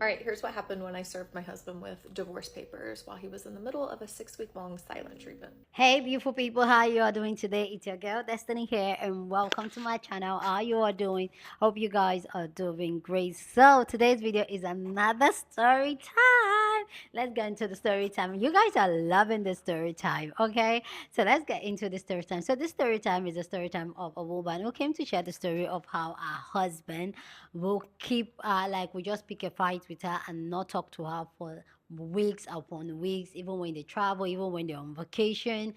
All right, here's what happened when I served my husband with divorce papers while he was in the middle of a 6-week-long silent treatment. Hey, beautiful people, how you are doing today? It's your girl Destiny here, and welcome to my channel. How you are doing? Hope you guys are doing great. So today's video is another story time. Let's get into the story time. You guys are loving the story time, okay? So let's get into the story time. So this story time is a story time of a woman who came to share the story of how her husband will keep like we just pick a fight with her and not talk to her for weeks upon weeks, even when they travel, even when they're on vacation.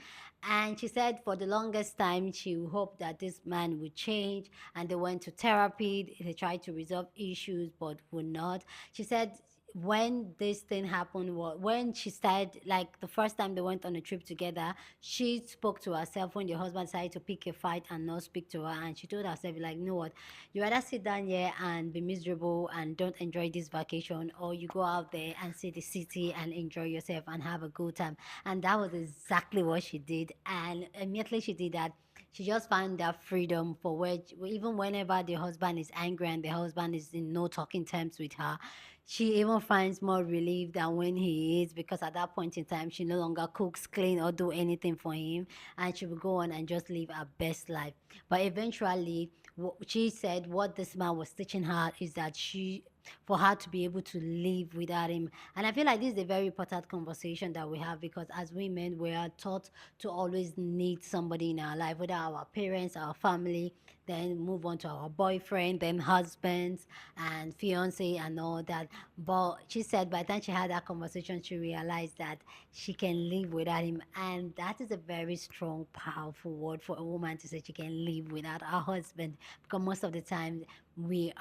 And she said for the longest time, she hoped that this man would change. And they went to therapy, they tried to resolve issues, but would not. She said when this thing happened, when she started, like the first time they went on a trip together, she spoke to herself when the husband decided to pick a fight and not speak to her. And she told herself, like, you know what, you either sit down here and be miserable and don't enjoy this vacation, or you go out there and see the city and enjoy yourself and have a good time. And that was exactly what she did. And immediately she did that, she just found that freedom for which even whenever the husband is angry and the husband is in no talking terms with her, she even finds more relief than when he is, because at that point in time she no longer cooks, clean, or do anything for him, and she will go on and just live her best life. But eventually, she said what this man was teaching her is that for her to be able to live without him. And I feel like this is a very important conversation that we have, because as women we are taught to always need somebody in our life, whether our parents, our family, then move on to our boyfriend, then husbands and fiance and all that. But she said by the time she had that conversation, she realized that she can live without him. And that is a very strong, powerful word for a woman to say she can live without her husband, because most of the time we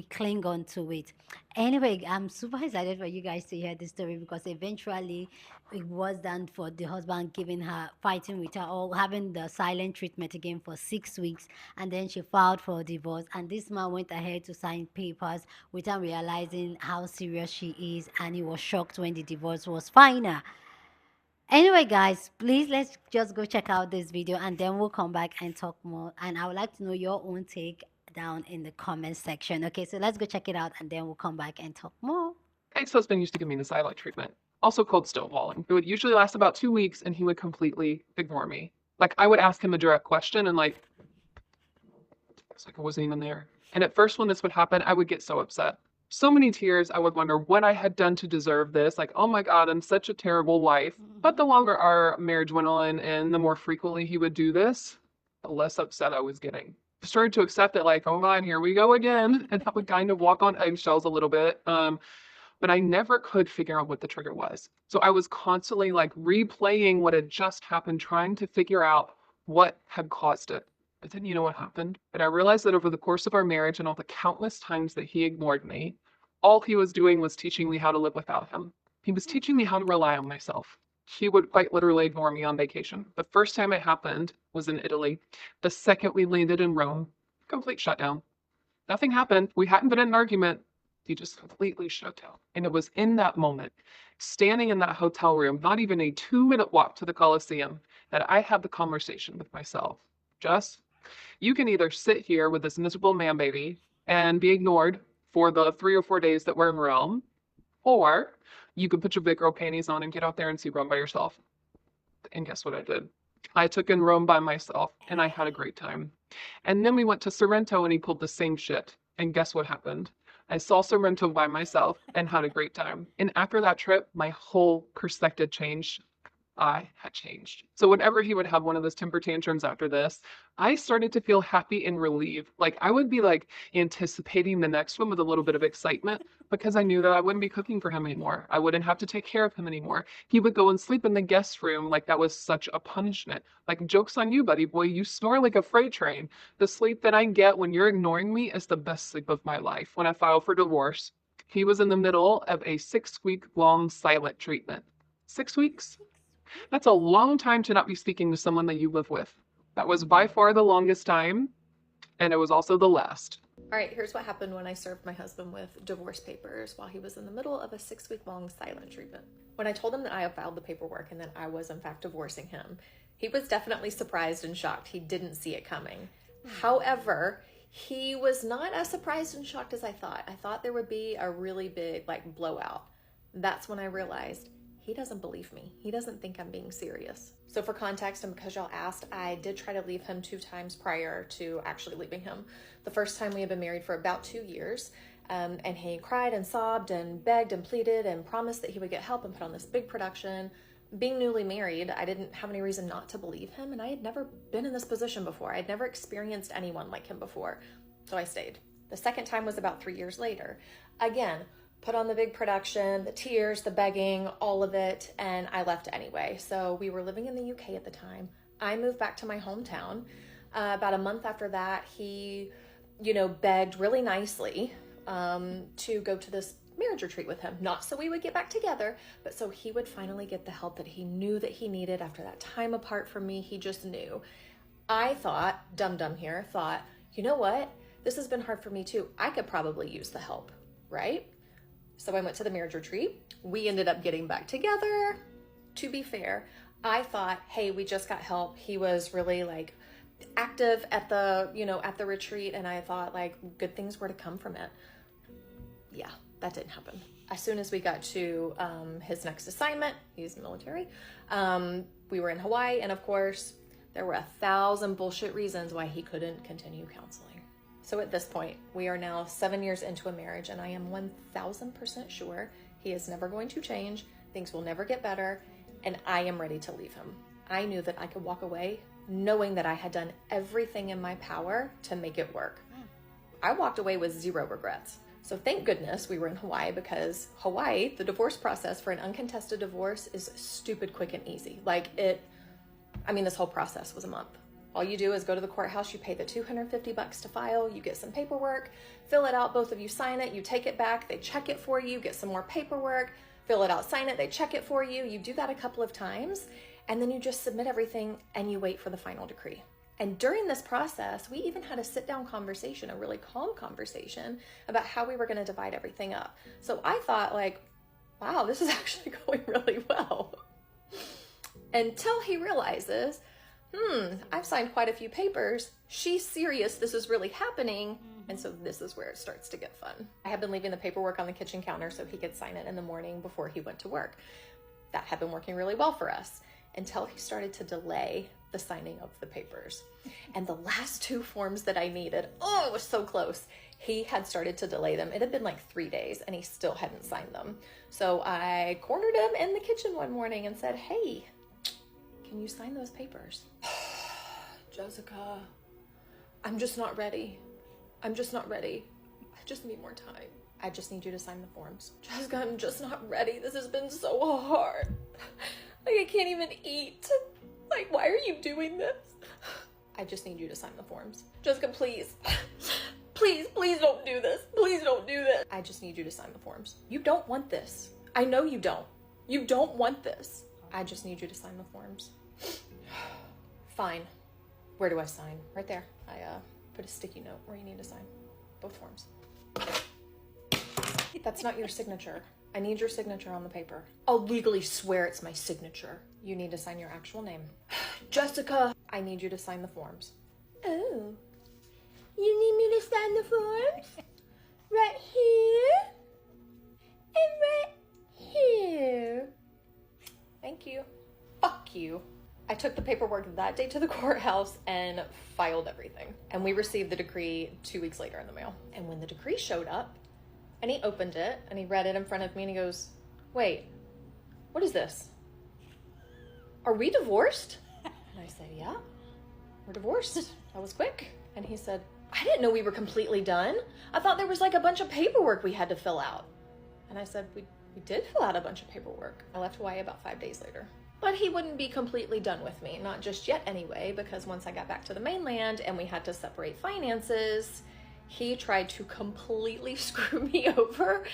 cling on to it. Anyway, I'm super excited for you guys to hear this story, because eventually it was done for the husband giving her, fighting with her, or having the silent treatment again for 6 weeks. And then she filed for divorce. And this man went ahead to sign papers without realizing how serious she is. And he was shocked when the divorce was final. Anyway, guys, please let's just go check out this video and then we'll come back and talk more. And I would like to know your own take down in the comment section. Okay, so let's go check it out and then we'll come back and talk more. Ex-husband used to give me the silent treatment, also called stonewalling. It would usually last about 2 weeks and he would completely ignore me. Like, I would ask him a direct question and it's like I wasn't even there. And at first when this would happen, I would get so upset. So many tears, I would wonder what I had done to deserve this. Like, oh my God, I'm such a terrible wife. But the longer our marriage went on and the more frequently he would do this, the less upset I was getting. I started to accept it, like, oh God, here we go again. And I would kind of walk on eggshells a little bit. But I never could figure out what the trigger was. So I was constantly like replaying what had just happened, trying to figure out what had caused it. But then you know what happened? And I realized that over the course of our marriage and all the countless times that he ignored me, all he was doing was teaching me how to live without him. He was teaching me how to rely on myself. He would quite literally ignore me on vacation. The first time it happened was in Italy. The second we landed in Rome, complete shutdown. Nothing happened. We hadn't been in an argument. He just completely shut down. And it was in that moment, standing in that hotel room, not even a 2-minute walk to the Coliseum, that I had the conversation with myself. Jess, you can either sit here with this miserable man baby and be ignored for the 3 or 4 days that we're in Rome, or you can put your big girl panties on and get out there and see Rome by yourself. And guess what I did? I took in Rome by myself and I had a great time. And then we went to Sorrento and he pulled the same shit. And guess what happened? I saw Sorrento by myself and had a great time. And after that trip, my whole perspective changed. I had changed. So whenever he would have one of those temper tantrums after this, I started to feel happy and relieved. Like, I would be like anticipating the next one with a little bit of excitement, because I knew that I wouldn't be cooking for him anymore. I wouldn't have to take care of him anymore. He would go and sleep in the guest room like that was such a punishment. Like, joke's on you, buddy boy. You snore like a freight train. The sleep that I get when you're ignoring me is the best sleep of my life. When I filed for divorce, he was in the middle of a 6-week-long silent treatment. 6 weeks? That's a long time to not be speaking to someone that you live with. That was by far the longest time, and it was also the last. All right, here's what happened when I served my husband with divorce papers while he was in the middle of a 6-week-long silent treatment. When I told him that I had filed the paperwork and that I was in fact divorcing him, he was definitely surprised and shocked. He didn't see it coming. However, He was not as surprised and shocked as I thought. I thought there would be a really big like blowout. That's when I realized he doesn't believe me. He doesn't think I'm being serious. So for context, and because y'all asked, I did try to leave him 2 times prior to actually leaving him. The first time we had been married for about 2 years, and he cried and sobbed and begged and pleaded and promised that he would get help and put on this big production. Being newly married, I didn't have any reason not to believe him, and I had never been in this position before. I'd never experienced anyone like him before, so I stayed. The second time was about 3 years later. Again, put on the big production, the tears, the begging, all of it, and I left anyway. So we were living in the UK at the time. I moved back to my hometown. About a month after that, he, begged really nicely to go to this marriage retreat with him. Not so we would get back together, but so he would finally get the help that he knew that he needed after that time apart from me. He just knew. I thought, dumb here, you know what? This has been hard for me too. I could probably use the help, right? So I went to the marriage retreat. We ended up getting back together. To be fair, I thought, hey, we just got help. He was really like active at the, at the retreat. And I thought like good things were to come from it. Yeah, that didn't happen. As soon as we got to his next assignment, he's military, we were in Hawaii. And of course, there were 1,000 bullshit reasons why he couldn't continue counseling. So at this point, we are now 7 years into a marriage, and I am 1,000% sure he is never going to change, things will never get better, and I am ready to leave him. I knew that I could walk away knowing that I had done everything in my power to make it work. I walked away with 0 regrets. So thank goodness we were in Hawaii, because Hawaii, the divorce process for an uncontested divorce is stupid quick and easy. This whole process was a month. All you do is go to the courthouse, you pay the $250 to file, you get some paperwork, fill it out, both of you sign it, you take it back, they check it for you, get some more paperwork, fill it out, sign it, they check it for you. You do that a couple of times, and then you just submit everything and you wait for the final decree. And during this process, we even had a sit-down conversation, a really calm conversation about how we were going to divide everything up. So I thought wow, this is actually going really well. Until he realizes, I've signed quite a few papers. She's serious. This is really happening. And so this is where it starts to get fun. I had been leaving the paperwork on the kitchen counter so he could sign it in the morning before he went to work. That had been working really well for us until he started to delay the signing of the papers. And the last 2 forms that I needed, it was so close. He had started to delay them. It had been like 3 days and he still hadn't signed them. So I cornered him in the kitchen one morning and said, hey, can you sign those papers? Jessica, I'm just not ready. I just need more time. I just need you to sign the forms. Jessica, I'm just not ready. This has been so hard. I can't even eat. Why are you doing this? I just need you to sign the forms. Jessica, please. Please don't do this. Please don't do this. I just need you to sign the forms. You don't want this. I know you don't. You don't want this. I just need you to sign the forms. Fine. Where do I sign? Right there. I put a sticky note where you need to sign both forms. That's not your signature. I need your signature on the paper. I'll legally swear it's my signature. You need to sign your actual name. Jessica, I need you to sign the forms. Oh, you need me to sign the forms? Right here and right here. Thank you. Fuck you. I took the paperwork that day to the courthouse and filed everything. And we received the decree 2 weeks later in the mail. And when the decree showed up, and he opened it, and he read it in front of me, and he goes, wait, what is this? Are we divorced? And I said, yeah, we're divorced. That was quick. And he said, I didn't know we were completely done. I thought there was a bunch of paperwork we had to fill out. And I said, we did fill out a bunch of paperwork. I left Hawaii about 5 days later. But he wouldn't be completely done with me, not just yet anyway, because once I got back to the mainland and we had to separate finances, he tried to completely screw me over,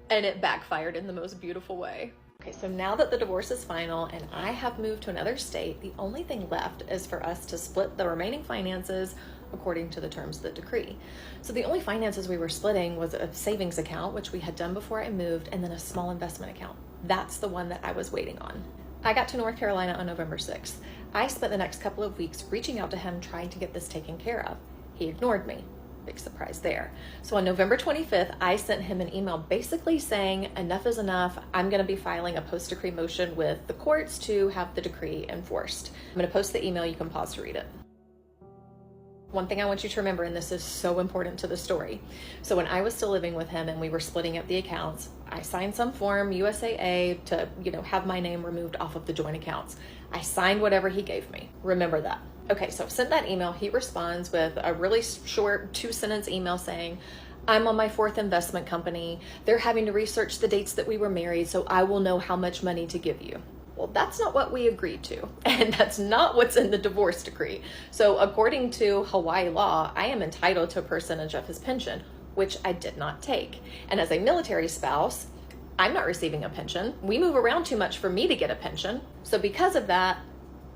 and it backfired in the most beautiful way. Okay, so now that the divorce is final and I have moved to another state, the only thing left is for us to split the remaining finances according to the terms of the decree. So the only finances we were splitting was a savings account, which we had done before I moved, and then a small investment account. That's the one that I was waiting on. I got to North Carolina on November 6th. I spent the next couple of weeks reaching out to him, trying to get this taken care of. He ignored me. Big surprise there. So on November 25th, I sent him an email basically saying, enough is enough. I'm going to be filing a post-decree motion with the courts to have the decree enforced. I'm going to post the email. You can pause to read it. One thing I want you to remember, and this is so important to the story. So when I was still living with him and we were splitting up the accounts, I signed some form, USAA, to, have my name removed off of the joint accounts. I signed whatever he gave me. Remember that. Okay, so I've sent that email. He responds with a really short 2-sentence email saying, I'm on my 4th investment company. They're having to research the dates that we were married, so I will know how much money to give you. Well, that's not what we agreed to, and that's not what's in the divorce decree. So according to Hawaii law, I am entitled to a percentage of his pension, which I did not take. And as a military spouse, I'm not receiving a pension. We move around too much for me to get a pension. So because of that,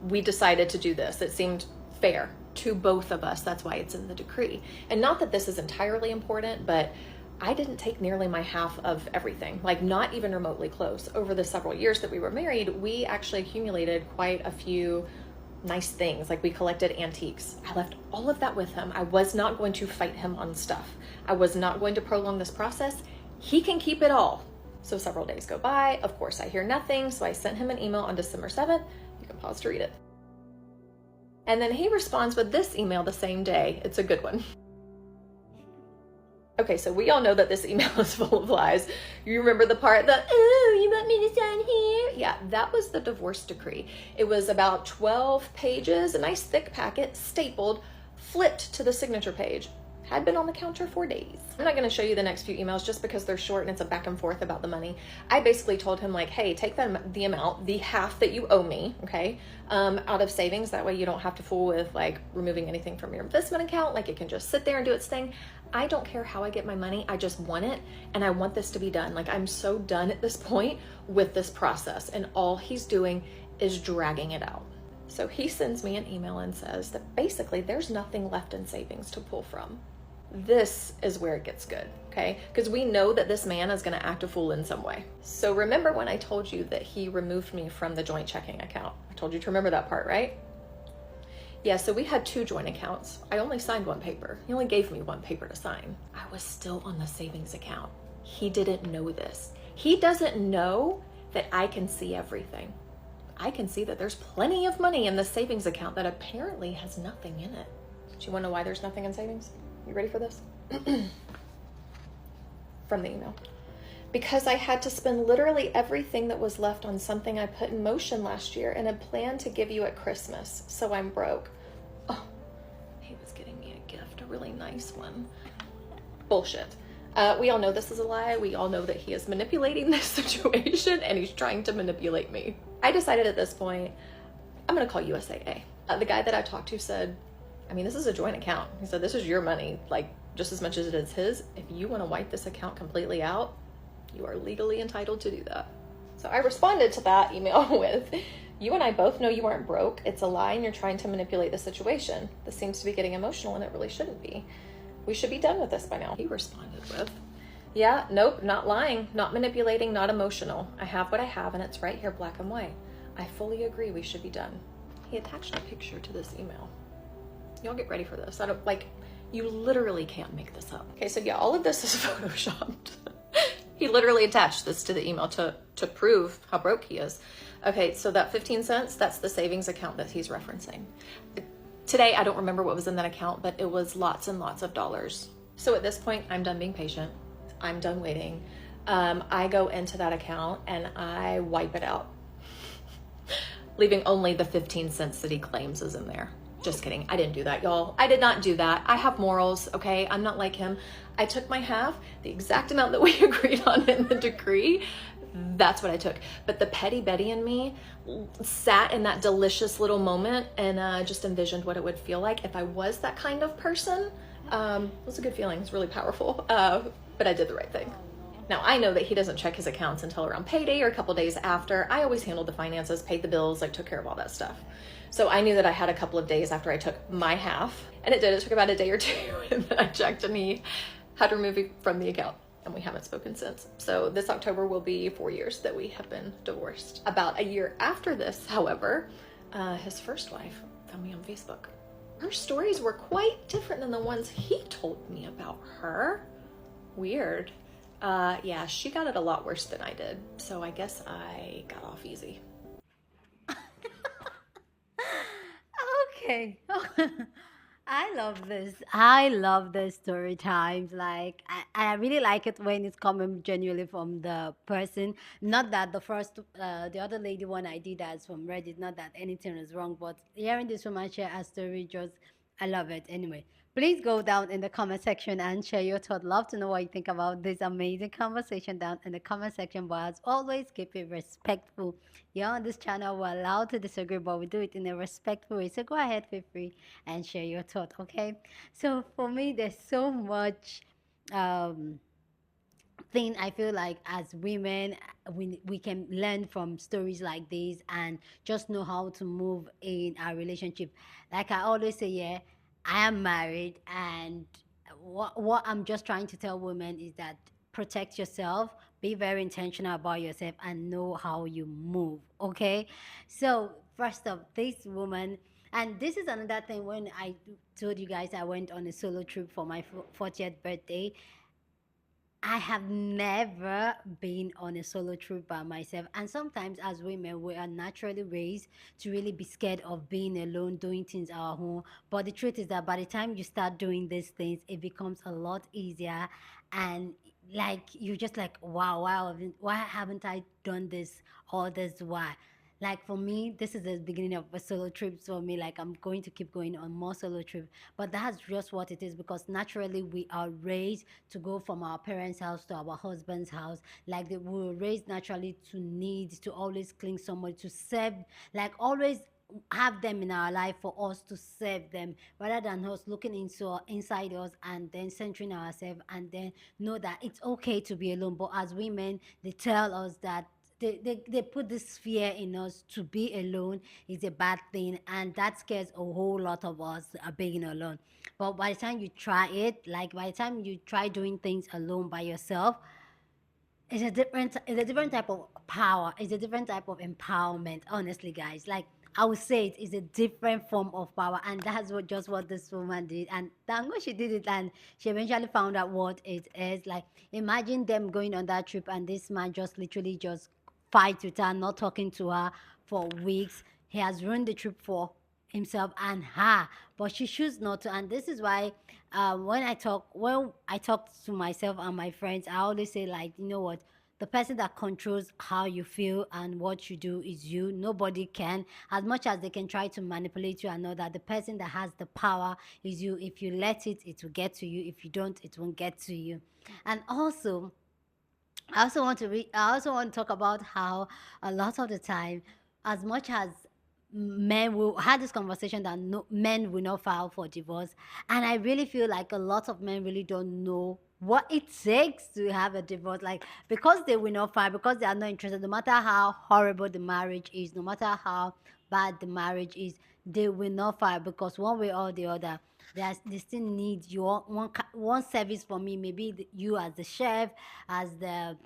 we decided to do this. It seemed fair to both of us. That's why it's in the decree. And not that this is entirely important, but I didn't take nearly my half of everything, like not even remotely close. Over the several years that we were married, we actually accumulated quite a few nice things. Like we collected antiques. I left all of that with him. I was not going to fight him on stuff. I was not going to prolong this process. He can keep it all. So several days go by. Of course, I hear nothing. So I sent him an email on December 7th. You can pause to read it. And then he responds with this email the same day. It's a good one. Okay, so we all know that this email is full of lies. You remember the part that, oh, you want me to sign here? Yeah, that was the divorce decree. It was about 12 pages, a nice thick packet, stapled, flipped to the signature page. Had been on the counter for days. I'm not gonna show you the next few emails just because they're short and it's a back and forth about the money. I basically told him like, hey, take the amount, the half that you owe me, okay, out of savings. That way you don't have to fool with like removing anything from your investment account. Like it can just sit there and do its thing. I don't care how I get my money. I just want it and I want this to be done. Like I'm so done at this point with this process and all he's doing is dragging it out. So he sends me an email and says that basically there's nothing left in savings to pull from. This is where it gets good, okay? Because we know that this man is going to act a fool in some way. So remember when I told you that he removed me from the joint checking account? I told you to remember that part, right? Yeah, so we had 2 joint accounts. I only signed 1 paper. He only gave me 1 paper to sign. I was still on the savings account. He didn't know this. He doesn't know that I can see everything. I can see that there's plenty of money in the savings account that apparently has nothing in it. Do you want to know why there's nothing in savings? You ready for this? From the email. Because I had to spend literally everything that was left on something I put in motion last year and had planned to give you at Christmas. So I'm broke. Oh, he was getting me a gift, a really nice one. Bullshit. We all know this is a lie. We all know that he is manipulating this situation and he's trying to manipulate me. I decided at this point, I'm going to call USAA. The guy that I talked to said, I mean, this is a joint account. He said, this is your money, like just as much as it is his. If you want to wipe this account completely out, you are legally entitled to do that. So I responded to that email with, you and I both know you aren't broke. It's a lie and you're trying to manipulate the situation. This seems to be getting emotional and it really shouldn't be. We should be done with this by now. He responded with, yeah, nope, not lying, not manipulating, not emotional. I have what I have and it's right here, black and white. I fully agree we should be done. He attached a picture to this email. Y'all get ready for this. You literally can't make this up. Okay, so yeah, all of this is photoshopped. He literally attached this to the email to prove how broke he is. Okay, so that 15 cents, that's the savings account that he's referencing. Today, I don't remember what was in that account, but it was lots and lots of dollars. So at this point, I'm done being patient. I'm done waiting. I go into that account and I wipe it out, leaving only the 15 cents that he claims is in there. Just kidding. I didn't do that, y'all. I did not do that. I have morals, okay? I'm not like him. I took my half, the exact amount that we agreed on in the decree. That's what I took. But the petty Betty in me sat in that delicious little moment and just envisioned what it would feel like if I was that kind of person. It was a good feeling. It's really powerful. But I did the right thing. Now, I know that he doesn't check his accounts until around payday or a couple days after. I always handled the finances, paid the bills, took care of all that stuff. So I knew that I had a couple of days after I took my half, and it did. It took about a day or 2, and then I checked and he had removed me from the account, and we haven't spoken since. So this October will be 4 years that we have been divorced. About a year after this, however, his first wife found me on Facebook. Her stories were quite different than the ones he told me about her. Weird. Yeah, she got it a lot worse than I did, so I guess I got off easy. Okay. I love this. I love the story times. Like, I really like it when it's coming genuinely from the person. Not that the other lady one I did as from Reddit, not that anything is wrong, but hearing this woman share a story, just, I love it. Anyway, please go down in the comment section and share your thought. Love to know what you think about this amazing conversation down in the comment section. But as always, keep it respectful. You're on this channel, we're allowed to disagree, but we do it in a respectful way. So go ahead, feel free and share your thought, okay? So for me, there's so much um, thing I feel like as women, we can learn from stories like this and just know how to move in our relationship. Like I always say, yeah, I am married, and what I'm just trying to tell women is that protect yourself, be very intentional about yourself, and know how you move, okay? So first of this woman, and this is another thing, when I told you guys I went on a solo trip for my 40th birthday, I have never been on a solo trip by myself. And sometimes, as women, we are naturally raised to really be scared of being alone, doing things at our home. But the truth is that by the time you start doing these things, it becomes a lot easier. And like, you're just like, wow, why haven't I done this all this while? Like for me, this is the beginning of a solo trip for me. Like I'm going to keep going on more solo trips, but that's just what it is, because naturally we are raised to go from our parents' house to our husband's house. Like we were raised naturally to need to always cling somebody, to serve, like always have them in our life for us to serve them, rather than us looking inside us and then centering ourselves and then know that it's okay to be alone. But as women, they tell us that they put this fear in us to be alone is a bad thing, and that scares a whole lot of us being alone. But by the time you try it, like by the time you try doing things alone by yourself, it's a different type of power. It's a different type of empowerment. Honestly, guys, like I would say, it is a different form of power, and that's what this woman did. And thank God she did it, and she eventually found out what it is. Like, imagine them going on that trip, and this man just literally just fight with her, not talking to her for weeks. He has ruined the trip for himself and her, but she chooses not to. And this is why when I talk to myself and my friends, I always say, like, you know what, the person that controls how you feel and what you do is you. Nobody can, as much as they can try to manipulate you and know that, the person that has the power is you. If you let it, it will get to you. If you don't, it won't get to you. And also, I also want to talk about how a lot of the time, as much as men will had this conversation that no, men will not file for divorce, and I really feel like a lot of men really don't know what it takes to have a divorce. Like, because they will not file, because they are not interested, no matter how horrible the marriage is, no matter how bad the marriage is, they will not file, because one way or the other, they still need your one service for me. Maybe you as the chef, as the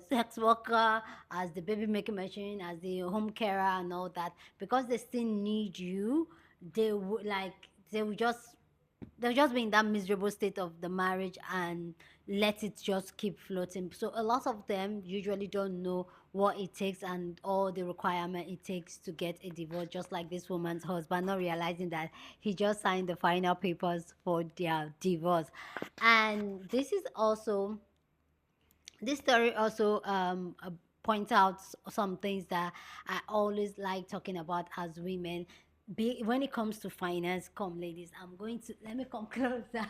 sex worker, as the baby making machine, as the home carer, and all that. Because they still need you, they would like they will just they'll just be in that miserable state of the marriage and let it just keep floating. So a lot of them usually don't know what it takes and all the requirement it takes to get a divorce, just like this woman's husband, not realizing that he just signed the final papers for their divorce. And this story also points out some things that I always like talking about as women. When it comes to finance, come ladies, I'm going to let me come closer.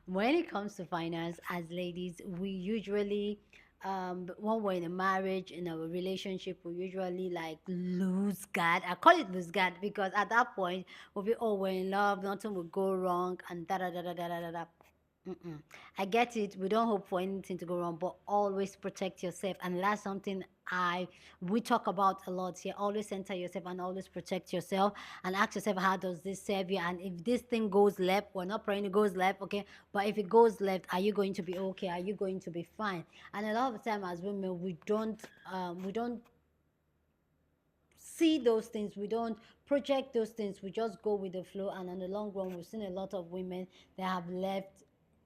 When it comes to finance, as ladies, we usually when we're in a marriage, in a relationship, we usually like lose guard. I call it lose guard because at that point we'll be, oh, we're in love, nothing will go wrong, and da da da da da da da da. Mm-mm. I get it. We don't hope for anything to go wrong, but always protect yourself. And that's something I we talk about a lot here. Always center yourself and always protect yourself, and ask yourself, how does this serve you? And if this thing goes left, we're not praying it goes left, okay? But if it goes left, are you going to be okay? Are you going to be fine? And a lot of the time as women, we don't see those things, we don't project those things, we just go with the flow. And in the long run, we've seen a lot of women that have left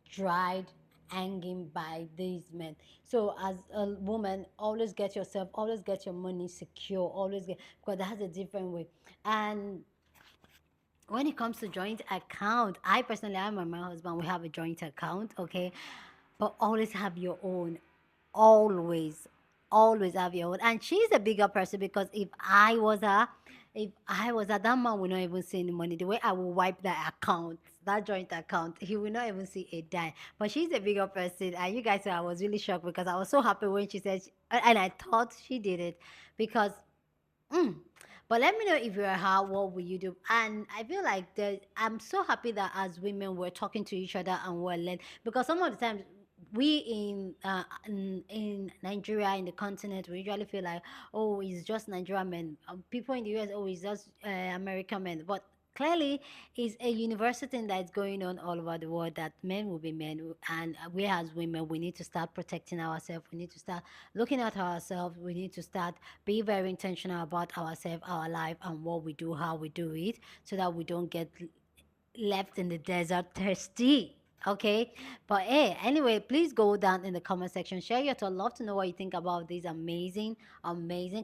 dried, hanging by these men. So as a woman, always get yourself, always get your money secure, always get, because that's a different way. And when it comes to joint account, I personally, I'm and my husband, we have a joint account, okay? But always have your own. Always, always have your own. And she's a bigger person, because if I was her, that man will not even see any money. The way I will wipe that account, that joint account, he will not even see a dime. But she's a bigger person. And you guys know I was really shocked, because I was so happy when she said, and I thought she did it, because Mm. But let me know if you're her, what will you do? And I feel like I'm so happy that as women we're talking to each other and we're learning, because some of the times we in Nigeria, in the continent, we usually feel like, oh, it's just Nigerian men. People in the US, oh, it's just American men. But clearly, it's a universal thing that's going on all over the world, that men will be men, and we as women, we need to start protecting ourselves. We need to start looking at ourselves. We need to start be very intentional about ourselves, our life, and what we do, how we do it, so that we don't get left in the desert thirsty. Okay, but hey, anyway, please go down in the comment section, share your thoughts. Love to know what you think about this amazing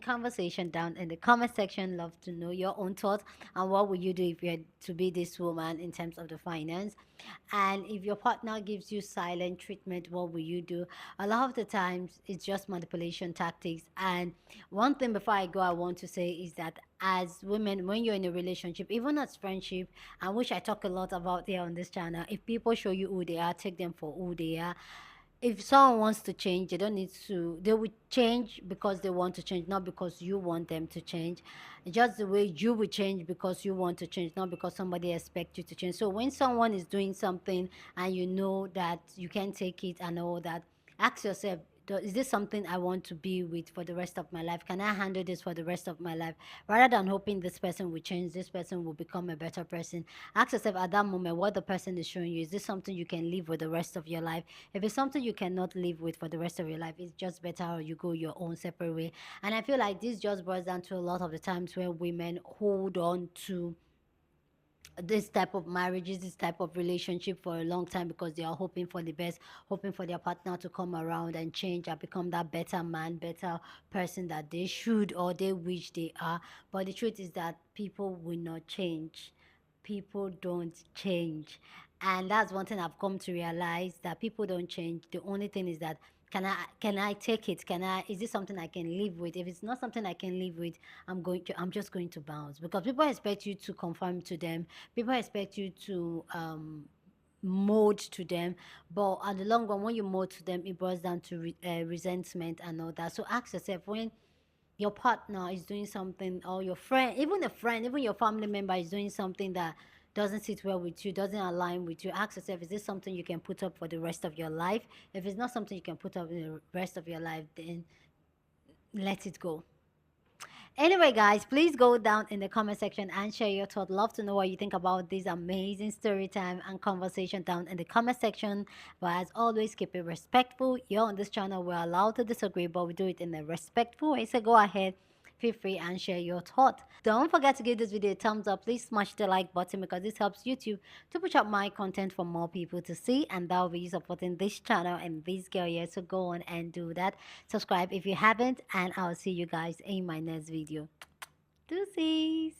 conversation down in the comment section. Love to know your own thoughts, and what would you do if you had to be this woman in terms of the finance. And if your partner gives you silent treatment, what will you do? A lot of the times it's just manipulation tactics. And one thing before I go, I want to say is that as women, when you're in a relationship, even as friendship, and which I talk a lot about here on this channel, if people show you who they are, take them for who they are. If someone wants to change, they don't need to, they will change because they want to change, not because you want them to change. Just the way you will change because you want to change, not because somebody expects you to change. So when someone is doing something and you know that you can't take it and all that, ask yourself, is this something I want to be with for the rest of my life? Can I handle this for the rest of my life? Rather than hoping this person will change, this person will become a better person, ask yourself at that moment what the person is showing you. Is this something you can live with the rest of your life? If it's something you cannot live with for the rest of your life, it's just better you go your own separate way. And I feel like this just boils down to a lot of the times where women hold on to this type of marriages, this type of relationship for a long time, because they are hoping for the best, hoping for their partner to come around and change and become that better man, better person that they should or they wish they are. But the truth is that people will not change. People don't change. And that's one thing I've come to realize, that people don't change. The only thing is that, can I take it? Is this something I can live with? If it's not something I can live with, I'm just going to bounce, because people expect you to conform to them. People expect you to mold to them. But at the long run, when you mold to them, it boils down to resentment and all that. So ask yourself, when your partner is doing something, or your friend, even your family member is doing something that doesn't sit well with you, doesn't align with you, ask yourself, is this something you can put up for the rest of your life? If it's not something you can put up in the rest of your life, then let it go. Anyway, guys, please go down in the comment section and share your thoughts. Love to know what you think about this amazing story time and conversation down in the comment section. But as always, keep it respectful. Here on this channel, we're allowed to disagree, but we do it in a respectful way. So go ahead, feel free and share your thought. Don't forget to give this video a thumbs up. Please smash the like button, because this helps YouTube to push up my content for more people to see, and that will be supporting this channel and this girl here. So go on and do that. Subscribe if you haven't, and I'll see you guys in my next video. Deuces.